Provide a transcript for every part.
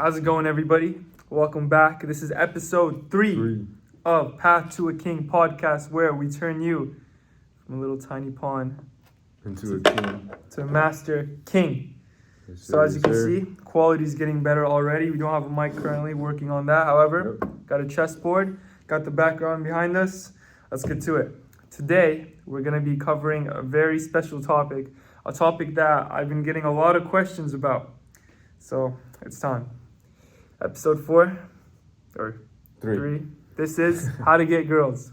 How's it going, everybody? Welcome back. This is episode three of Path to a King podcast, where we turn you from a little tiny pawn into a king. to a master king. Yes, So as you can see, quality is getting better already. We don't have a mic currently, working on that. However, got a chessboard, got the background behind us. Let's get to it. Today, we're going to be covering a very special topic, a topic that I've been getting a lot of questions about. So it's time. Episode 4 or 3. This is how to get girls.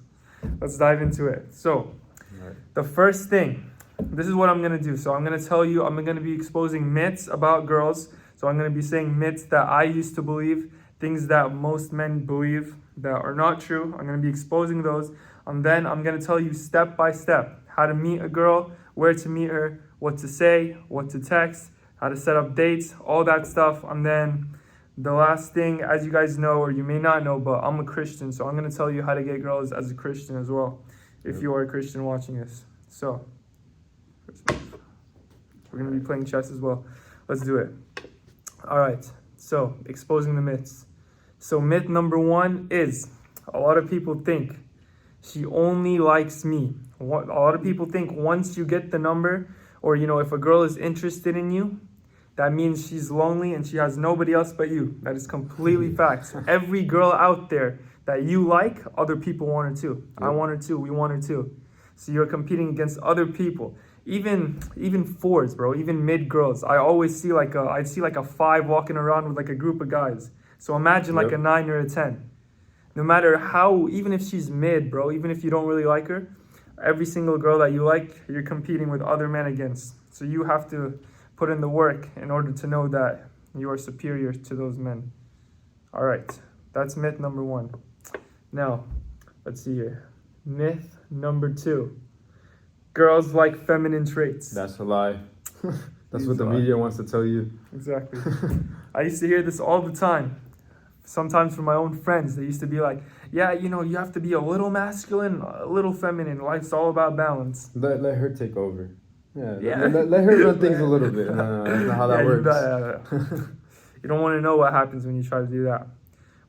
Let's dive into it. So the first thing, this is what I'm going to do. So I'm going to tell you, I'm going to be exposing myths about girls. So I'm going to be saying myths that I used to believe, things that most men believe that are not true. I'm going to be exposing those. And then I'm going to tell you step by step how to meet a girl, where to meet her, what to say, what to text, how to set up dates, all that stuff. And then the last thing, as you guys know, or you may not know, but I'm a Christian, so I'm going to tell you how to get girls as a Christian as well, if you are a Christian watching this. So, we're going to be playing chess as well. Let's do it. All right, so exposing the myths. So myth number 1 is, a lot of people think she only likes me. A lot of people think once you get the number, or if a girl is interested in you, that means she's lonely and she has nobody else but you. That is completely facts. Every girl out there that you like, other people want her too. I want her too. We want her too. So you're competing against other people. Even fours, bro. Even mid girls. I always see like a 5 walking around with like a group of guys. So imagine like a 9 or a 10. No matter how, even if she's mid, bro. Even if you don't really like her, every single girl that you like, you're competing with other men against. So you have to put in the work in order to know that you are superior to those men. All right, that's myth number 1. Now, let's see here. Myth number 2. Girls like feminine traits. That's a lie. That's what the media wants to tell you. Exactly. I used to hear this all the time. Sometimes from my own friends, they used to be like, yeah, you have to be a little masculine, a little feminine. Life's all about balance. Let her take over. Yeah. Let her run things a little bit. No, that's not how that works. You don't want to know what happens when you try to do that.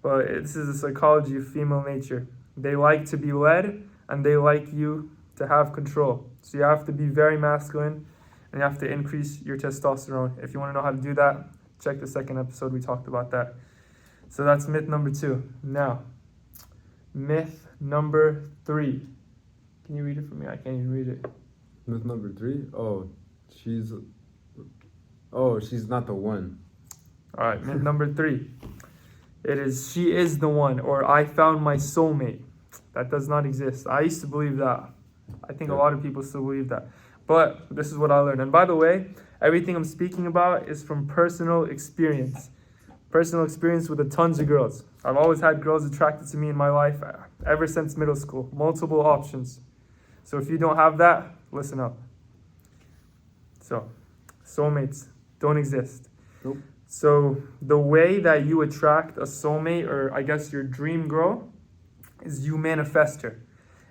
But this is the psychology of female nature. They like to be led, and they like you to have control. So you have to be very masculine, and you have to increase your testosterone. If you want to know how to do that, check the second episode. We talked about that. So that's myth number 2. Now, myth number 3. Can you read it for me? I can't even read it. Myth number 3? She's not the one. All right, myth number 3. It is, she is the one, or I found my soulmate. That does not exist. I used to believe that. I think a lot of people still believe that. But this is what I learned. And by the way, everything I'm speaking about is from personal experience. Personal experience with tons of girls. I've always had girls attracted to me in my life ever since middle school. Multiple options. So if you don't have that, listen up. So, soulmates don't exist. Nope. So the way that you attract a soulmate, or I guess your dream girl, is you manifest her.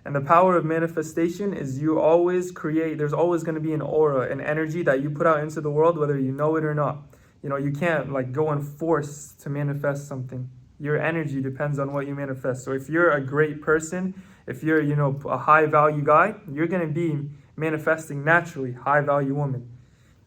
And the power of manifestation is you always create, there's always going to be an aura, an energy that you put out into the world, whether you know it or not. You can't go and force to manifest something. Your energy depends on what you manifest. So if you're a great person, if you're, a high value guy, you're going to be manifesting naturally high value woman.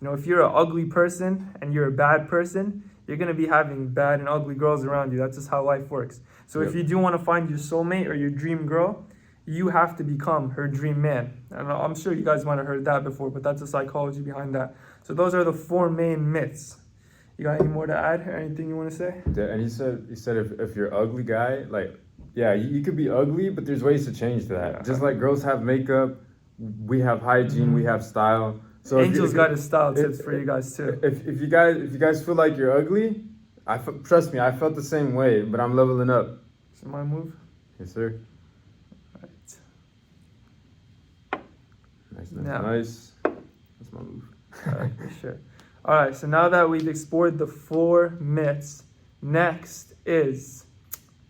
If you're an ugly person and you're a bad person, you're going to be having bad and ugly girls around you. That's just how life works. So if you do want to find your soulmate or your dream girl, you have to become her dream man. And I'm sure you guys might have heard that before, but that's the psychology behind that. So those are the 4 main myths. You got any more to add or anything you want to say? Yeah, and he said if you're an ugly guy, you could be ugly, but there's ways to change that. Yeah. Just like girls have makeup, we have hygiene, we have style. So Angel's got his style tips for you guys too. If you guys feel like you're ugly, trust me, I felt the same way, but I'm leveling up. So my move? Yes, sir. All right. Nice. That's my move. All right, for sure. All right, so now that we've explored the 4 myths, next is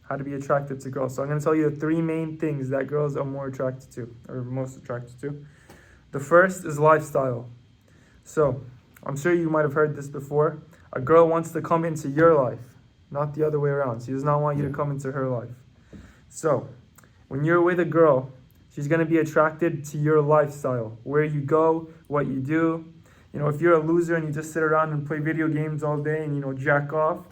how to be attracted to girls. So I'm going to tell you the 3 main things that girls are more attracted to, or most attracted to. The first is lifestyle. So I'm sure you might have heard this before. A girl wants to come into your life. not the other way around. She does not want you to Yeah. come into her life. So, when you're with a girl, she's going to be attracted to your lifestyle, where you go, what you do. You know, if you're a loser and you just sit around and play video games all day and, you know, jack off,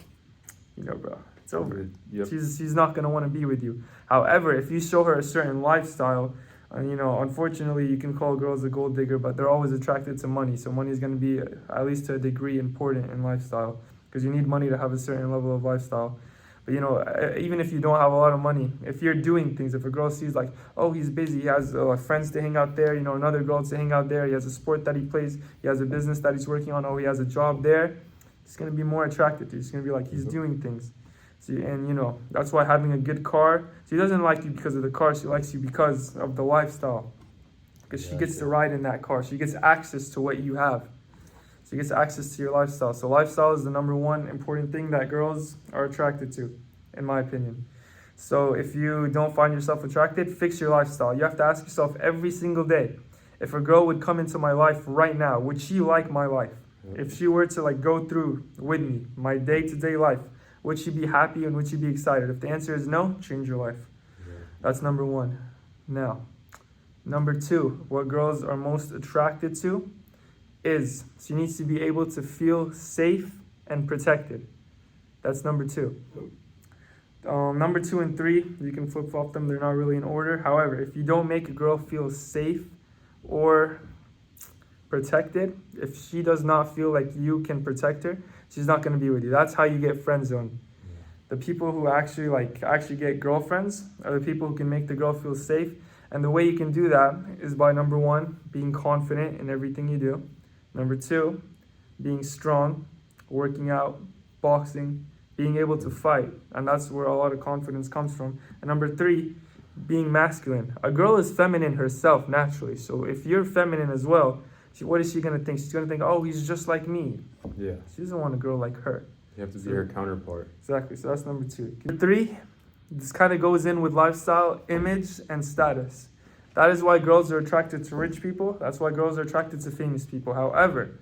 you know, bro, it's over. Yep. She's not going to want to be with you. However, if you show her a certain lifestyle, you know, unfortunately, you can call girls a gold digger, but they're always attracted to money. So money is going to be, at least to a degree, important in lifestyle, because you need money to have a certain level of lifestyle. But, you know, even if you don't have a lot of money, if you're doing things, if a girl sees like, oh, he's busy, he has friends to hang out there, you know, another girl to hang out there, he has a sport that he plays, he has a business that he's working on, oh, he has a job there, he's going to be more attracted to you. He's going to be like, he's doing things. See, and, you know, that's why having a good car, she doesn't like you because of the car, she likes you because of the lifestyle. Because she gets to ride in that car. She gets access to what you have. She gets access to your lifestyle. So lifestyle is the number one important thing that girls are attracted to, in my opinion. So if you don't find yourself attracted, fix your lifestyle. You have to ask yourself every single day, if a girl would come into my life right now, would she like my life? If she were to like go through with me, my day-to-day life, would she be happy and would she be excited? If the answer is no, change your life. That's number one. Now, number two, what girls are most attracted to is she needs to be able to feel safe and protected. That's number two. Number 2 and 3, you can flip-flop them. They're not really in order. However, if you don't make a girl feel safe or protected, if she does not feel like you can protect her, she's not going to be with you. That's how you get friend zoned. The people who actually get girlfriends are the people who can make the girl feel safe. And the way you can do that is by, number 1, being confident in everything you do. Number 2, being strong, working out, boxing, being able to fight. And that's where a lot of confidence comes from. And number 3, being masculine. A girl is feminine herself naturally. So if you're feminine as well, what is she going to think? She's going to think, oh, he's just like me. Yeah. She doesn't want a girl like her. You have to be her counterpart. Exactly. So that's number 2. Number 3, this kind of goes in with lifestyle, image, and status. That is why girls are attracted to rich people. That's why girls are attracted to famous people. However,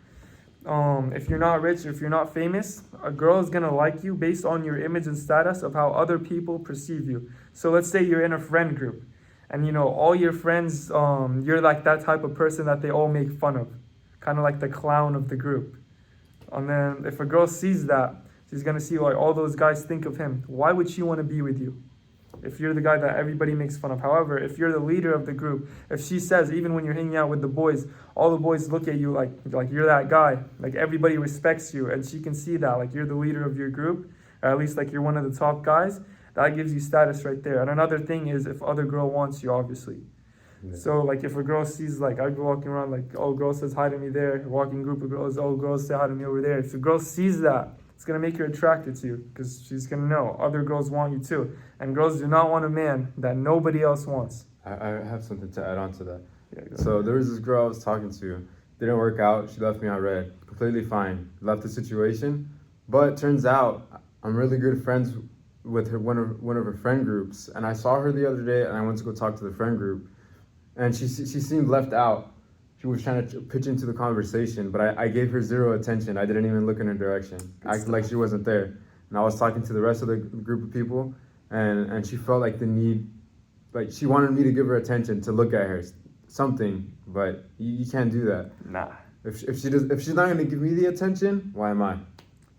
if you're not rich, if you're not famous, a girl is going to like you based on your image and status of how other people perceive you. So let's say you're in a friend group and, you know, all your friends, you're like that type of person that they all make fun of, kind of like the clown of the group. And then if a girl sees that, she's going to see like all those guys think of him. Why would she want to be with you if you're the guy that everybody makes fun of? However, if you're the leader of the group, if she says, even when you're hanging out with the boys, all the boys look at you like you're that guy, like everybody respects you, and she can see that, like you're the leader of your group, or at least like you're one of the top guys, that gives you status right there. And another thing is if other girl wants you, obviously. Yeah. So like if a girl sees, like I'd be walking around like, oh, girl says hi to me there, walking group of girls, oh, girls say hi to me over there. If a girl sees that, it's going to make her attracted to you because she's going to know other girls want you too. And girls do not want a man that nobody else wants. I have something to add on to that. Yeah, so there was this girl I was talking to. Didn't work out. She left me on red. Completely fine. Left the situation. But turns out I'm really good friends with her, one of her friend groups. And I saw her the other day and I went to go talk to the friend group. And she seemed left out. She was trying to pitch into the conversation, but I gave her zero attention. I didn't even look in her direction. Acted like she wasn't there. And I was talking to the rest of the group of people, and she felt like the need, like she wanted me to give her attention, to look at her, something. But you can't do that. Nah. If she's not gonna give me the attention, why am I? And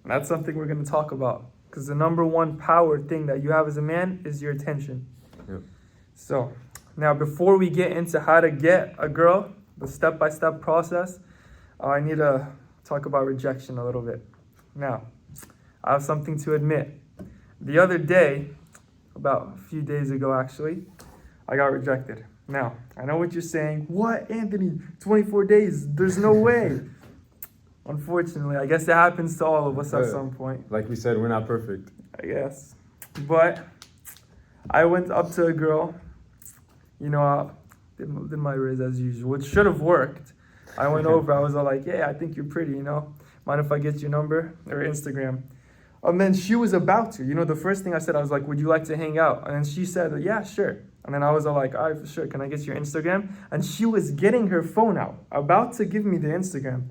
that's something we're gonna talk about, because the number one power thing that you have as a man is your attention. Yep. So now, before we get into how to get a girl, the step-by-step process, I need to talk about rejection a little bit. Now, I have something to admit. The other day, about a few days ago actually, I got rejected. Now, I know what you're saying. What, Anthony? 24 days? There's no way. Unfortunately, I guess it happens to all of us at some point. Like we said, we're not perfect. I guess. But I went up to a girl, you know, did my riz as usual. It should have worked. I went over, I was all like, yeah, I think you're pretty, you know. Mind if I get your number or Instagram? And then she was about to, you know, the first thing I said, I was like, would you like to hang out? And then she said, yeah, sure. And then I was all like, all right, for sure, can I get your Instagram? And she was getting her phone out, about to give me the Instagram.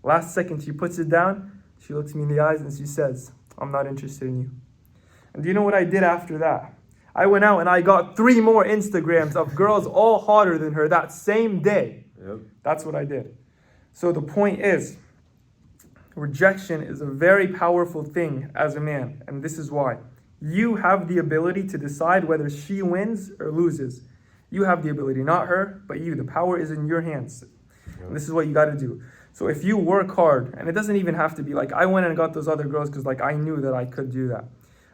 Last second, she puts it down, she looks me in the eyes and she says, I'm not interested in you. And do you know what I did after that? I went out and I got 3 more Instagrams of girls all hotter than her that same day. Yep. That's what I did. So the point is, rejection is a very powerful thing as a man, and this is why. You have the ability to decide whether she wins or loses. You have the ability, not her, but you. The power is in your hands. And this is what you got to do. So if you work hard, and it doesn't even have to be like I went and got those other girls because like I knew that I could do that.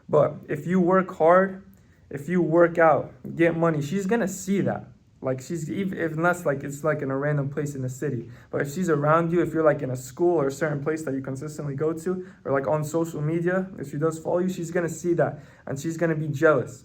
But if you work hard, if you work out, get money, she's gonna see that. Like she's even if unless like it's like in a random place in the city. But if she's around you, if you're like in a school or a certain place that you consistently go to, or like on social media, if she does follow you, she's gonna see that and she's gonna be jealous.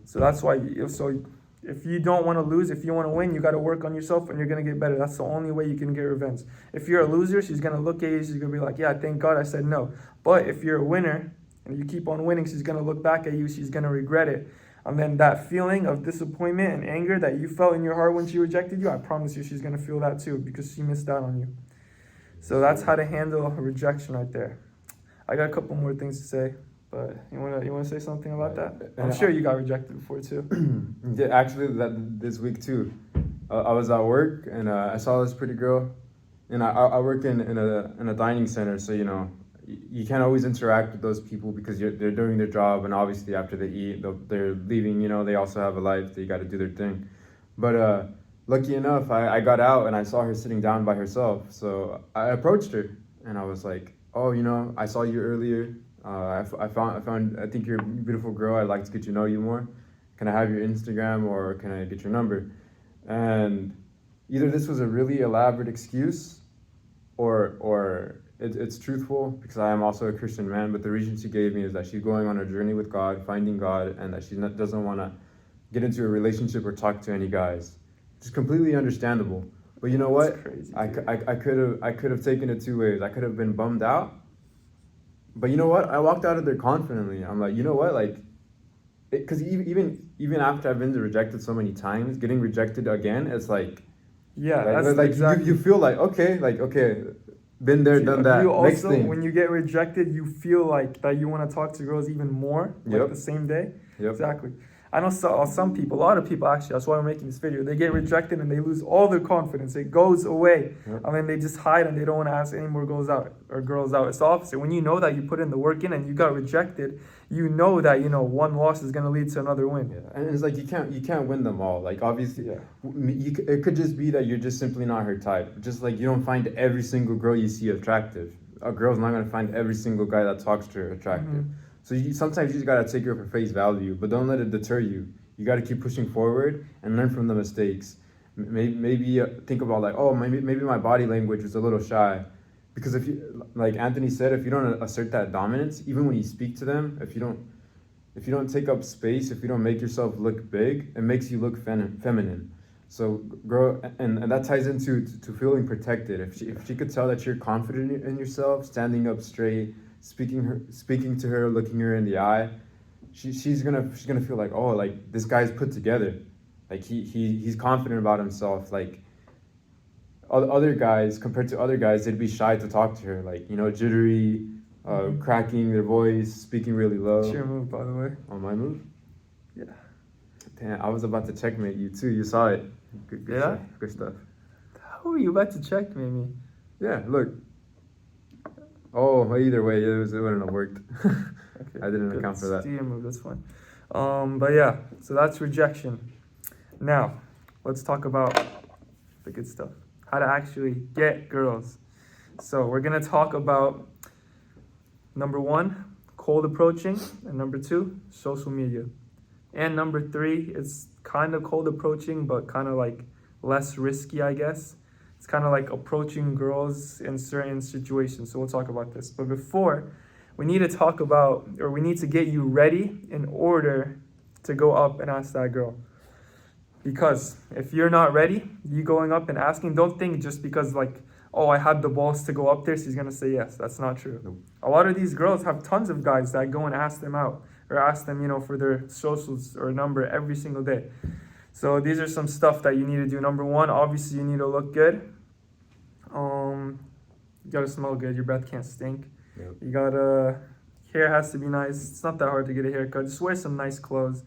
So that's why. So if you don't want to lose, if you want to win, you got to work on yourself and you're gonna get better. That's the only way you can get revenge. If you're a loser, she's gonna look at you. She's gonna be like, "Yeah, thank God I said no." But if you're a winner and you keep on winning, she's gonna look back at you. She's gonna regret it. And then that feeling of disappointment and anger that you felt in your heart when she rejected you, I promise you she's going to feel that too because she missed out on you. So that's how to handle rejection right there. I got a couple more things to say, but you wanna say something about that? I'm sure you got rejected before too. Yeah, actually, this week too. I was at work and I saw this pretty girl, and I work in a dining center, so you know you can't always interact with those people because they're doing their job, and obviously after they eat, they're leaving. You know, they also have a life. They got to do their thing. But lucky enough, I got out and I saw her sitting down by herself. So I approached her and I was like, "Oh, you know, I saw you earlier. I think you're a beautiful girl. I'd like to get to know you more. Can I have your Instagram or can I get your number?" And either this was a really elaborate excuse, or it's truthful because I am also a Christian man. But the reason she gave me is that she's going on a journey with God, finding God, and that she doesn't want to get into a relationship or talk to any guys. It's completely understandable. But you know what? Crazy, I could have taken it 2 ways. I could have been bummed out. But you know what? I walked out of there confidently. I'm like, you know what? Like, because even after I've been rejected so many times, getting rejected again, it's like, yeah, like, that's like exactly. you feel like okay, been there, done that. You Next also, thing. when you get rejected, you feel like that you want to talk to girls even more, like Yep. the same day. Yep. Exactly. I know some people, a lot of people actually, that's why I'm making this video, they get rejected and they lose all their confidence. It goes away. Yep. And then they just hide and they don't want to ask any more girls out. It's the opposite. When you know that you put in the work in and you got rejected, you know that, one loss is going to lead to another win. Yeah. And it's like you can't win them all. Like obviously, Yeah. it could just be that you're just simply not her type. Just like you don't find every single girl you see attractive. A girl's not gonna find every single guy that talks to her attractive. Mhm. So sometimes you just gotta take her for face value, but don't let it deter you. You gotta keep pushing forward and learn from the mistakes. Maybe think about like, oh, maybe my body language was a little shy, because if you, like Anthony said, if you don't assert that dominance, even when you speak to them, if you don't take up space, if you don't make yourself look big, it makes you look feminine. So grow, and that ties into feeling protected. If she could tell that you're confident in yourself, standing up straight, speaking to her, looking her in the eye, she's gonna feel like, oh, like this guy's put together, like he's confident about himself. Like other guys, compared to other guys, they'd be shy to talk to her, like jittery, cracking their voice, speaking really low. It's your move, by the way. On my move? Yeah. Damn, I was about to checkmate you too. You saw it. Good Yeah? stuff. Good stuff. How are you about to checkmate me? Yeah, look. Oh, either way, it wouldn't have worked. Okay, I didn't good. account for that. Do your move, that's fine. But yeah, so that's rejection. Now, let's talk about the good stuff. How to actually get girls. So we're gonna talk about number 1, cold approaching, and number 2, social media. And number 3 is kind of cold approaching, but kind of like less risky, I guess. It's kind of like approaching girls in certain situations. So we'll talk about this. But before, we need to talk about, or we need to get you ready in order to go up and ask that girl. Because if you're not ready, you going up and asking, don't think just because like, oh, I had the balls to go up there, she's going to say yes. That's not true. Nope. A lot of these girls have tons of guys that go and ask them out or ask them, for their socials or number every single day. So these are some stuff that you need to do. Number 1, obviously you need to look good. You gotta smell good. Your breath can't stink. Yep. You gotta Hair has to be nice. It's not that hard to get a haircut. Just wear some nice clothes.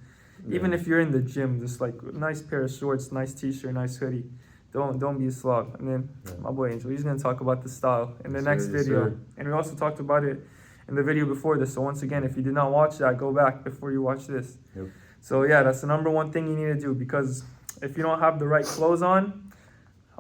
Even if you're in the gym, just like nice pair of shorts, nice t-shirt, nice hoodie. Don't be a slob. And then my boy Angel, he's gonna talk about the style in the next video. And we also talked about it in the video before this. So once again, if you did not watch that, go back before you watch this. So yeah, that's the number one thing you need to do, because if you don't have the right clothes on,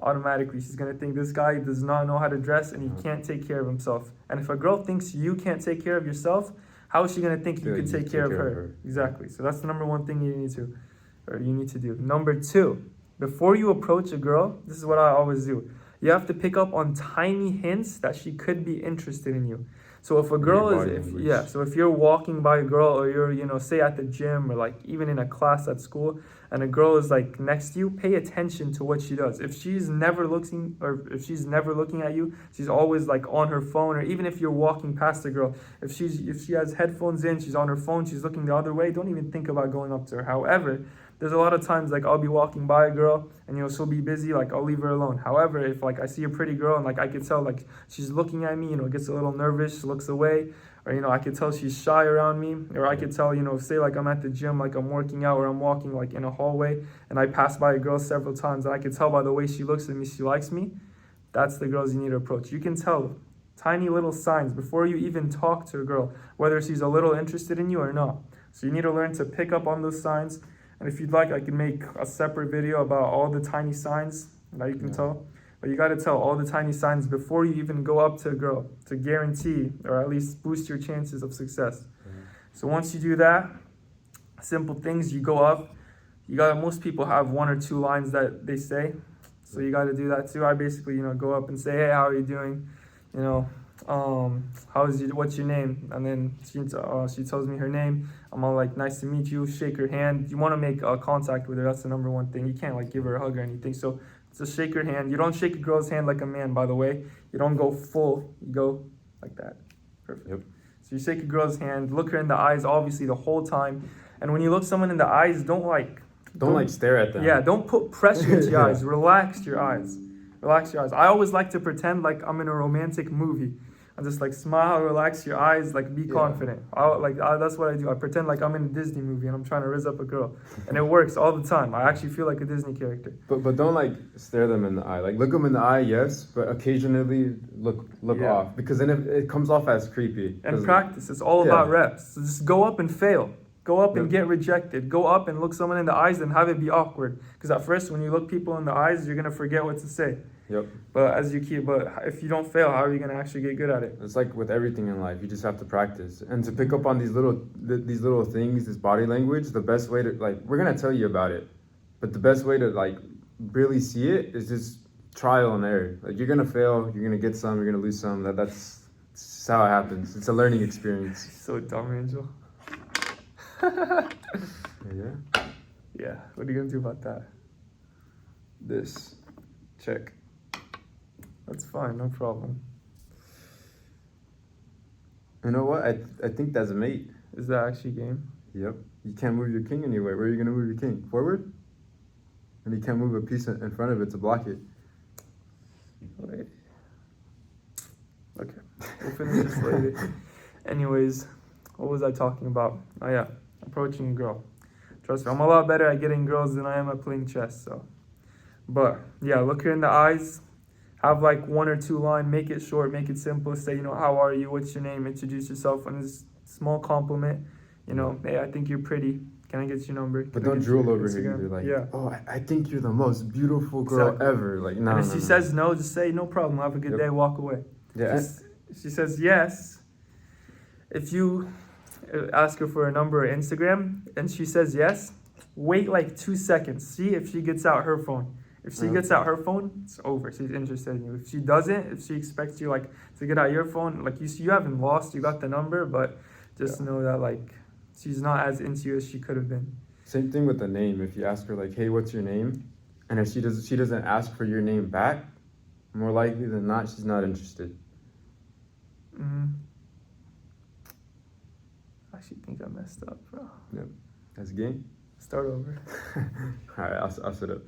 automatically she's gonna think this guy does not know how to dress and he can't take care of himself. And if a girl thinks you can't take care of yourself, how is she gonna think you can take care of her? Exactly. So that's the number one thing you need to do. Number two, before you approach a girl, this is what I always do. You have to pick up on tiny hints that she could be interested in you. So if a girl so if you're walking by a girl, or you're, say at the gym, or like even in a class at school, and a girl is like next to you, pay attention to what she does. If she's never looking at you, she's always like on her phone, or even if you're walking past a girl, if she has headphones in, she's on her phone, she's looking the other way, don't even think about going up to her. However, there's a lot of times like I'll be walking by a girl and she'll be busy, like I'll leave her alone. However, if like I see a pretty girl and like I could tell like she's looking at me, gets a little nervous, looks away, or I could tell she's shy around me, or I could tell, say like I'm at the gym, like I'm working out, or I'm walking like in a hallway and I pass by a girl several times and I could tell by the way she looks at me she likes me. That's the girls you need to approach. You can tell tiny little signs before you even talk to a girl, whether she's a little interested in you or not. So you need to learn to pick up on those signs. And if you'd like, I can make a separate video about all the tiny signs that you can tell. But you got to tell all the tiny signs before you even go up to a girl to guarantee, or at least boost your chances of success. So once you do that, simple things, you go up. Most people have one or two lines that they say. So you got to do that too. I basically, go up and say, hey, how are you doing? What's your name? And then she tells me her name. I'm all like, nice to meet you, shake her hand. You want to make contact with her. That's the number one thing. You can't like give her a hug or anything. So just shake her hand. You don't shake a girl's hand like a man, by the way. You don't go full. You go like that. Perfect. So you shake a girl's hand, look her in the eyes, obviously the whole time. And when you look someone in the eyes, don't stare at them. Yeah, don't put pressure into your eyes. Relax your eyes. Relax your eyes. I always like to pretend like I'm in a romantic movie. I just like smile, relax your eyes, like be confident. That's what I do. I pretend like I'm in a Disney movie and I'm trying to raise up a girl, and it works all the time. I actually feel like a Disney character. But don't like stare them in the eye. Like look them in the eye, yes, but occasionally look off, because then it comes off as creepy. And practice. It's all about reps. So just go up and fail. Go up and get rejected. Go up and look someone in the eyes and have it be awkward. Because at first, when you look people in the eyes, you're gonna forget what to say. But if you don't fail, how are you gonna actually get good at it? It's like with everything in life, you just have to practice and to pick up on these little things, this body language. The best way to we're gonna tell you about it, but the best way to really see it is just trial and error. Like you're gonna fail, you're gonna get some, you're gonna lose some. That's how it happens. It's a learning experience. So dumb, Angel. Yeah. What are you gonna do about that? This. Check. That's fine, no problem. You know what? I think that's a mate. Is that actually game? Yep. You can't move your king anywhere. Where are you gonna move your king? Forward? And you can't move a piece in front of it to block it. Wait. Okay. We'll finish this later. Anyways, what was I talking about? Oh yeah, approaching a girl. Trust me, I'm a lot better at getting girls than I am at playing chess, so. But yeah, look her in the eyes. Have like one or two lines, make it short, make it simple. Say, how are you? What's your name? Introduce yourself. And it's a small compliment. Hey, I think you're pretty. Can I get your number? But don't drool over here either. Oh, I think you're the most beautiful girl ever. Like, no. And if she says no, just say, no problem. Have a good day. Walk away. Yeah. If she says yes, if you ask her for a number or Instagram and she says yes, wait like 2 seconds. See if she gets out her phone. If she gets out her phone, it's over. She's interested in you. If she doesn't, if she expects you to get out your phone, you haven't lost. You got the number, but just know that she's not as into you as she could have been. Same thing with the name. If you ask her hey, what's your name? And if she doesn't ask for your name back, more likely than not, she's not interested. I actually think I messed up, bro. Yep. That's a game. Start over. All right, I'll set up.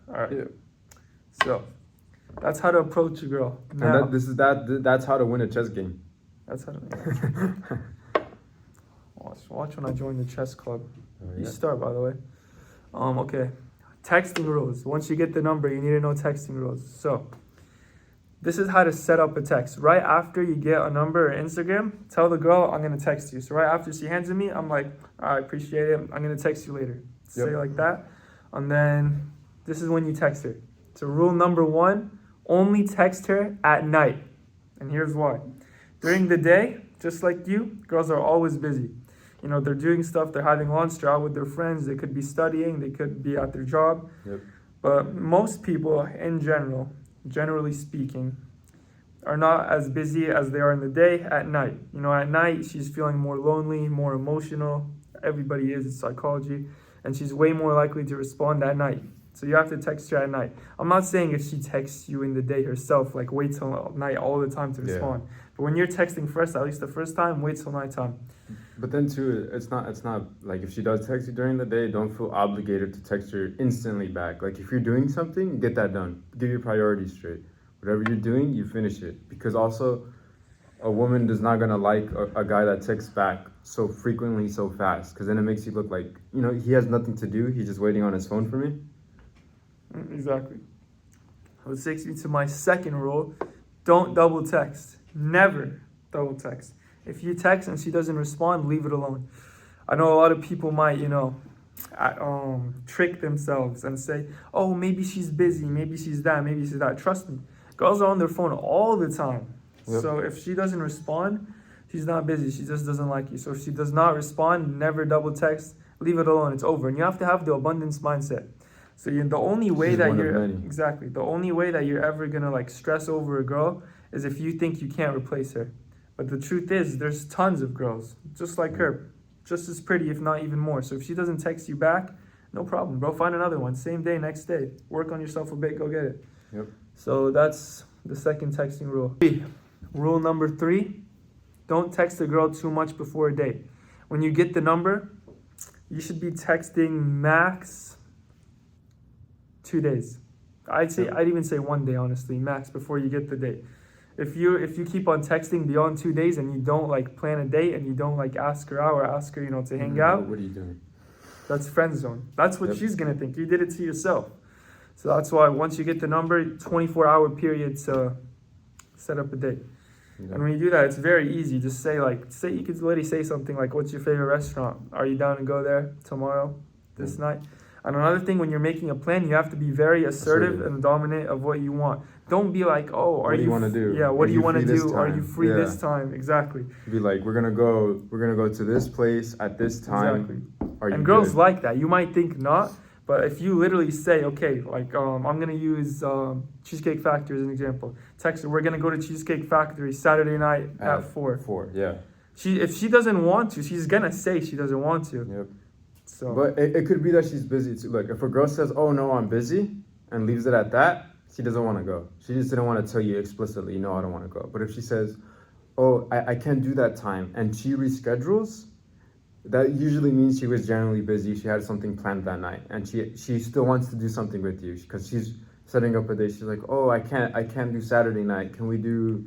All right. Yeah. So that's how to approach a girl. Now, And that's how to win a chess game. that's how to watch when I join the chess club. You start, by the way. Okay. Texting rules. Once you get the number, you need to know texting rules. So this is how to set up a text. Right after you get a number or Instagram, tell the girl, I'm going to text you. So right after she hands it me, I'm like, I appreciate it. I'm going to text you later. Say it like that. And then this is when you text her. So rule number 1, only text her at night. And here's why. During the day, just like you, girls are always busy. You know, they're doing stuff, they're having lunch, they're out with their friends, they could be studying, they could be at their job. Yep. But most people in general, generally speaking, are not as busy as they are in the day at night. You know, at night, she's feeling more lonely, more emotional. Everybody is, it's psychology. And she's way more likely to respond at night. So you have to text her at night. I'm not saying if she texts you in the day herself, like wait till night all the time to respond. But when you're texting first, at least the first time, wait till nighttime. But then too, it's not like if she does text you during the day, don't feel obligated to text her instantly back. Like if you're doing something, get that done. Give your priorities straight. Whatever you're doing, you finish it. Because also, a woman is not gonna like a guy that texts back so frequently, so fast. Because then it makes you look like, you know, he has nothing to do. He's just waiting on his phone for me. Exactly. Which takes me to my second rule: don't double text. Never double text. If you text and she doesn't respond, leave it alone. I know a lot of people might, you know, trick themselves and say, oh, maybe she's busy, maybe she's that, maybe she's that. Trust me, girls are on their phone all the time. Yep. So if she doesn't respond, she's not busy. She just doesn't like you. So if she does not respond, never double text, leave it alone. It's over. And you have to have the abundance mindset. So the only way She's that one of you're many. exactly the only way that you're ever gonna like stress over a girl is if you think you can't replace her. But the truth is, there's tons of girls just like her, just as pretty, if not even more. So if she doesn't text you back, no problem, bro. Find another one. Same day, next day. Work on yourself a bit. Go get it. Yep. So that's the second texting rule. Rule number 3: don't text a girl too much before a date. When you get the number, you should be texting max 2 days. I'd even say 1 day, honestly, max, before you get the date. If you keep on texting beyond 2 days and you don't like plan a date and you don't like ask her out or ask her, you know, to hang out, what are you doing? That's friend zone. That's what she's gonna think. You did it to yourself. So that's why once you get the number, 24-hour period to set up a date. And when you do that, it's very easy. Just say you could literally say something like, what's your favorite restaurant? Are you down to go there tomorrow, this night? And another thing, when you're making a plan, you have to be very assertive and dominant of what you want. Don't be like, oh, what do you want to do? Yeah, what do you want to do? Are you free Yeah. this time? Exactly. Be like, we're gonna go to this place at this time. Exactly. Are you And girls good? like that. You might think not, but if you literally say, okay, like I'm gonna use Cheesecake Factory as an example. Text her, we're gonna go to Cheesecake Factory Saturday night at 4. 4, yeah. If she doesn't want to, she's gonna say she doesn't want to. Yep. So. But it could be that she's busy too. Like if a girl says, "Oh no, I'm busy," and leaves it at that, she doesn't want to go. She just didn't want to tell you explicitly, "No, I don't want to go." But if she says, "Oh, I can't do that time," and she reschedules, that usually means she was generally busy. She had something planned that night, and she still wants to do something with you because she's setting up a day. She's like, "Oh, I can't do Saturday night. Can we do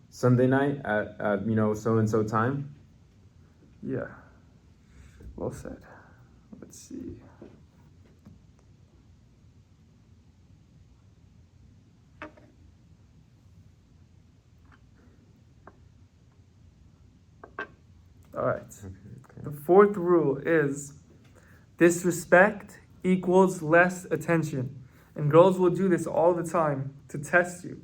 Sunday night at so and so time?" Yeah. Well said. Let's see. All right. Okay. The fourth rule is disrespect equals less attention. And girls will do this all the time to test you.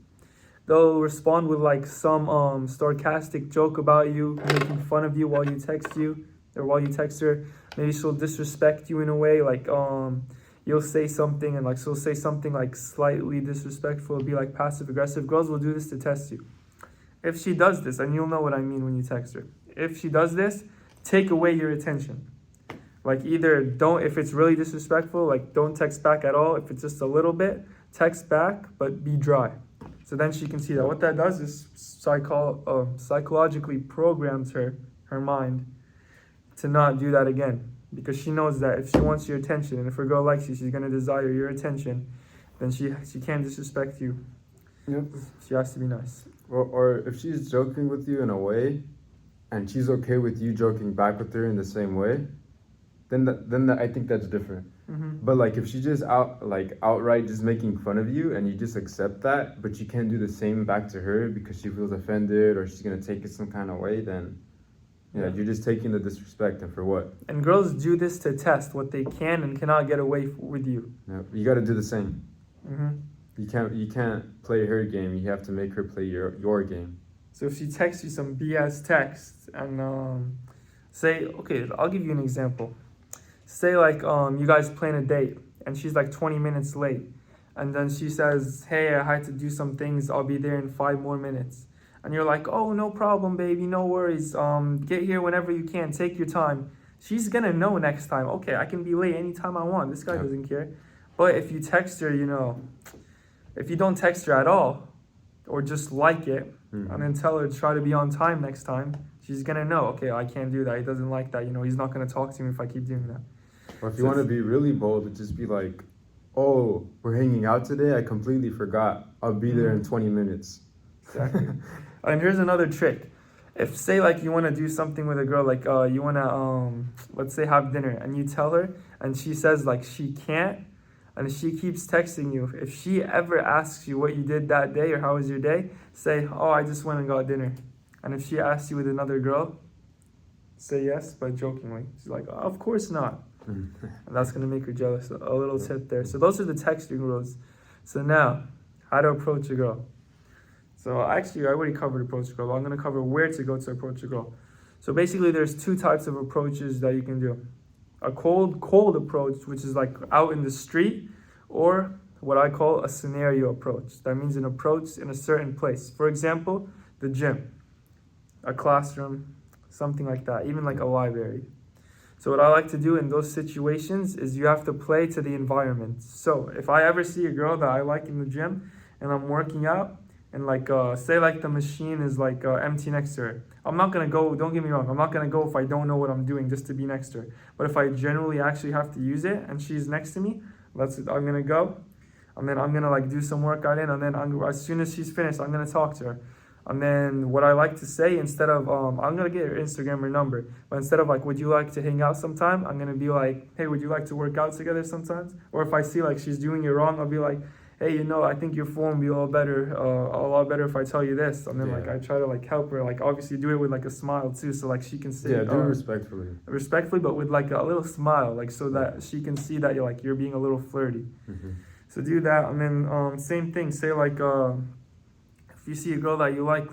They'll respond with like some sarcastic joke about you, making fun of you while you text you or while you text her. Maybe she'll disrespect you in a way, like you'll say something and like she'll say something like slightly disrespectful, it'll be like passive aggressive. Girls will do this to test you. If she does this, and you'll know what I mean when you text her. If she does this, take away your attention. Like either don't, if it's really disrespectful, like don't text back at all. If it's just a little bit, text back, but be dry. So then she can see that. What that does is psychologically programs her mind to not do that again. Because she knows that if she wants your attention, and if a girl likes you, she's going to desire your attention. then she can't disrespect you. Yep. She has to be nice. Or if she's joking with you in a way, and she's okay with you joking back with her in the same way, then I think that's different. Mm-hmm. But like if she's just outright just making fun of you and you just accept that, but you can't do the same back to her because she feels offended or she's gonna take it some kind of way, then yeah, you're just taking the disrespect, and for what? And girls do this to test what they can and cannot get away with you. Yeah, you got to do the same. Mm-hmm. You can't play her game. You have to make her play your game. So if she texts you some BS text and say, okay, I'll give you an example. Say like you guys plan a date and she's like 20 minutes late, and then she says, hey, I had to do some things, I'll be there in 5 more minutes. And you're like, oh, no problem, baby, no worries. Get here whenever you can, take your time. She's gonna know next time, okay, I can be late anytime I want. This guy doesn't care. But if you text her, if you don't text her at all, or just like it, and then tell her to try to be on time next time, she's gonna know, okay, I can't do that. He doesn't like that. He's not gonna talk to me if I keep doing that. Or if you want to be really bold, just be like, oh, we're hanging out today? I completely forgot. I'll be there in 20 minutes. Exactly. And here's another trick. If, say, like, you want to do something with a girl, like, you want to, let's say, have dinner, and you tell her, and she says, like, she can't, and she keeps texting you. If she ever asks you what you did that day or how was your day, say, oh, I just went and got dinner. And if she asks you with another girl, say yes, but jokingly. She's like, oh, of course not. And that's going to make her jealous. A little tip there. So those are the texting rules. So now, how to approach a girl. So actually, I already covered approach a girl, but I'm going to cover where to go to approach a girl. So basically, there's 2 types of approaches that you can do. A cold approach, which is like out in the street, or what I call a scenario approach. That means an approach in a certain place. For example, the gym, a classroom, something like that, even like a library. So what I like to do in those situations is you have to play to the environment. So if I ever see a girl that I like in the gym and I'm working out, and like say like the machine is like empty next to her, I'm not gonna go, don't get me wrong, I'm not gonna go if I don't know what I'm doing just to be next to her. But if I generally actually have to use it and she's next to me, I'm gonna go, and then I'm gonna like do some workout in, and then as soon as she's finished, I'm gonna talk to her. And then what I like to say, instead of I'm gonna get her Instagram or number, but instead of like, would you like to hang out sometime, I'm gonna be like, hey, would you like to work out together sometimes? Or if I see like she's doing it wrong, I'll be like, hey, I think your form will be a lot better if I tell you this. And then like I try to like help her, like obviously do it with like a smile too, so like she can see. Yeah, do it respectfully. Respectfully, but with like a little smile, like so that she can see that you're being a little flirty. Mm-hmm. So do that, and then same thing. Say like if you see a girl that you like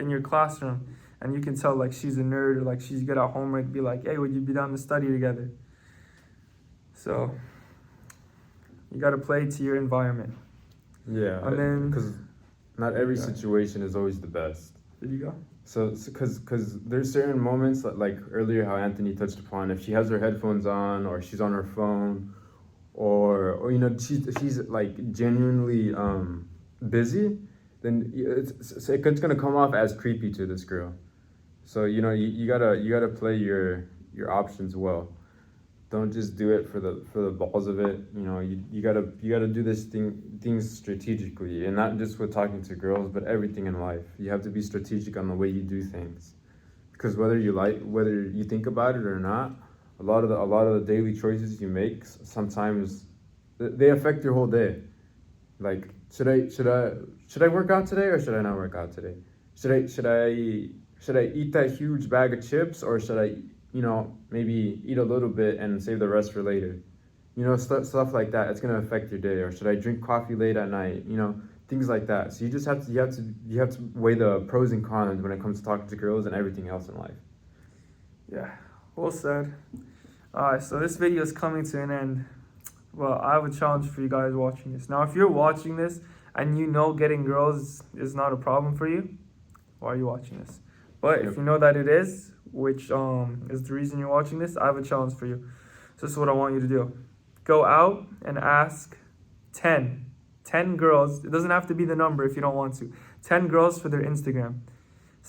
in your classroom, and you can tell like she's a nerd or like she's good at homework, be like, hey, would you be down to study together? So you got to play to your environment. Yeah, and then because not every situation is always the best. Did you go? So because there's certain moments like earlier how Anthony touched upon, if she has her headphones on or she's on her phone, or she's like genuinely busy, then it's gonna come off as creepy to this girl. So you gotta play your options well. Don't just do it for the balls of it. You gotta do things strategically, and not just with talking to girls, but everything in life. You have to be strategic on the way you do things, because whether you think about it or not, a lot of the daily choices you make sometimes they affect your whole day. Like should I work out today or should I not work out today? Should I eat that huge bag of chips, or should I maybe eat a little bit and save the rest for later? Stuff like that. It's gonna affect your day. Or should I drink coffee late at night? Things like that. So you just have to weigh the pros and cons when it comes to talking to girls and everything else in life. Yeah, well said. Alright, so this video is coming to an end. Well, I have a challenge for you guys watching this. Now, if you're watching this and getting girls is not a problem for you, why are you watching this? But if you know that it is, which is the reason you're watching this, I have a challenge for you. So this is what I want you to do. Go out and ask 10 girls. It doesn't have to be the number if you don't want to. 10 girls for their Instagram.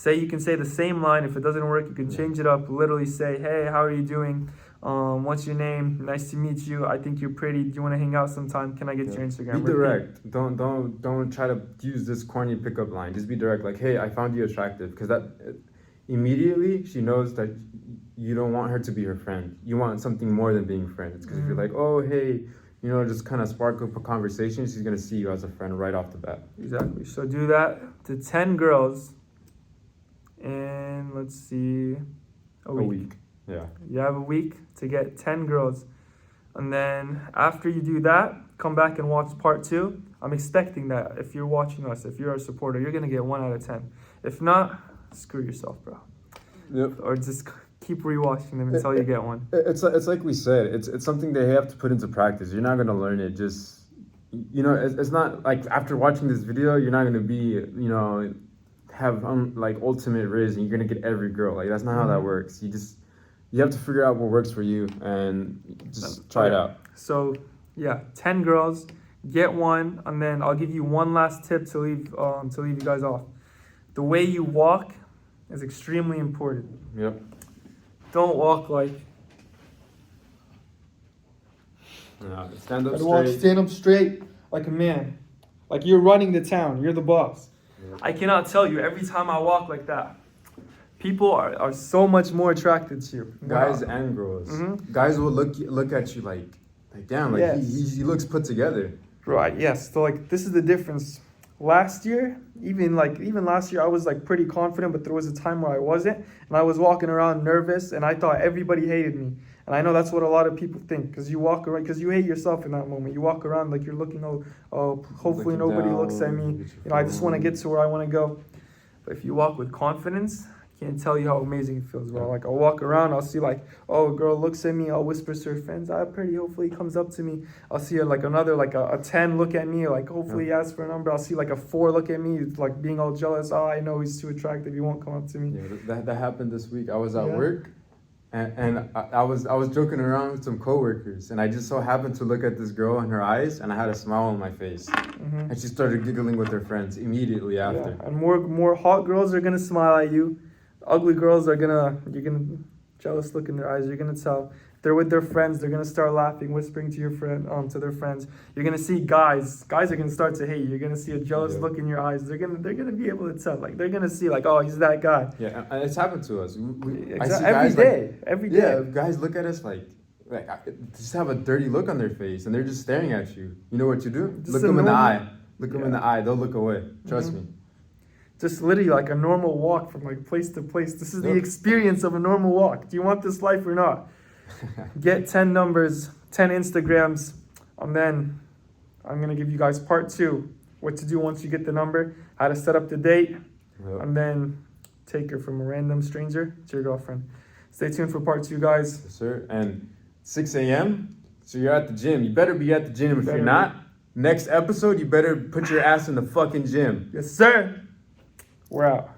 You can say the same line. If it doesn't work, you can change it up. Literally say, hey, how are you doing? What's your name? Nice to meet you. I think you're pretty. Do you want to hang out sometime? Can I get Yeah. your Instagram? Be Repeat. direct. Don't try to use this corny pickup line. Just be direct. Like, hey, I found you attractive, because that immediately she knows that you don't want her to be her friend. You want something more than being friends. Because if you're like, oh, hey, just kind of spark up a conversation, she's gonna see you as a friend right off the bat. Exactly. So do that to 10 girls in, let's see, a week. Yeah. You have a week to get 10 girls. And then after you do that, come back and watch part 2. I'm expecting that if you're watching us, if you're a supporter, you're going to get 1 out of 10. If not, screw yourself, bro. Yep. Or just keep rewatching them until you get 1. It's like we said. It's something they have to put into practice. You're not gonna learn it just. It's not like after watching this video, you're not gonna be have like ultimate riz and you're gonna get every girl. Like that's not how that works. You have to figure out what works for you and just try it out. So yeah, 10 girls, get 1, and then I'll give you one last tip to leave you guys off. The way you walk is extremely important. Yep. Don't walk like. Stand up Walk, straight. stand up straight like a man, like you're running the town. You're the boss. Yep. I cannot tell you. Every time I walk like that, people are so much more attracted to you. Guys Wow. and girls. Mhm. Guys will look at you like damn, like Yes. he looks put together. Right. Yes. So like this is the difference. Last year, even last year, I was like pretty confident, but there was a time where I wasn't, and I was walking around nervous, and I thought everybody hated me. And I know that's what a lot of people think, because you walk around, because you hate yourself in that moment. You walk around like you're looking, hopefully Looking nobody down, looks at me. look at your I just want to phone. get to where I want to go. But if you walk with confidence, I can't tell you how amazing it feels, bro. Like I'll walk around, I'll see like, oh, a girl looks at me, I'll whisper to her friends, I'm pretty, hopefully he comes up to me. I'll see a 10 look at me, like hopefully he asks for a number. I'll see like a 4 look at me, like being all jealous. Oh, I know he's too attractive, he won't come up to me. Yeah, that happened this week. I was at Yeah. work, and I was joking around with some coworkers, and I just so happened to look at this girl in her eyes, and I had a smile on my face, Mhm. and she started giggling with her friends immediately after. Yeah. And more hot girls are gonna smile at you. Ugly girls you're gonna jealous look in their eyes. You're gonna tell. They're with their friends. They're gonna start laughing, whispering to to their friends. You're gonna see guys are gonna start to hate you. You're gonna see a jealous Yeah. look in your eyes. They're gonna be able to tell. Like they're gonna see like, oh, he's that guy. Yeah, and it's happened to us. I see Every guys day, every day. Yeah, guys look at us like just have a dirty look on their face, and they're just staring at you. You know what you do? Just Look a them in the normal- eye. Look them in the eye. They'll look away. Trust me. Just literally like a normal walk from like place to place. This is the Yep. experience of a normal walk. Do you want this life or not? Get 10 numbers, 10 Instagrams, and then I'm going to give you guys part 2. What to do once you get the number, how to set up the date, Yep. and then take her from a random stranger to your girlfriend. Stay tuned for part 2, guys. Yes, sir. And 6 a.m. So you're at the gym. You better be at the gym. If Better you're be. not, next episode you better put your ass in the fucking gym. Yes, sir. We're out.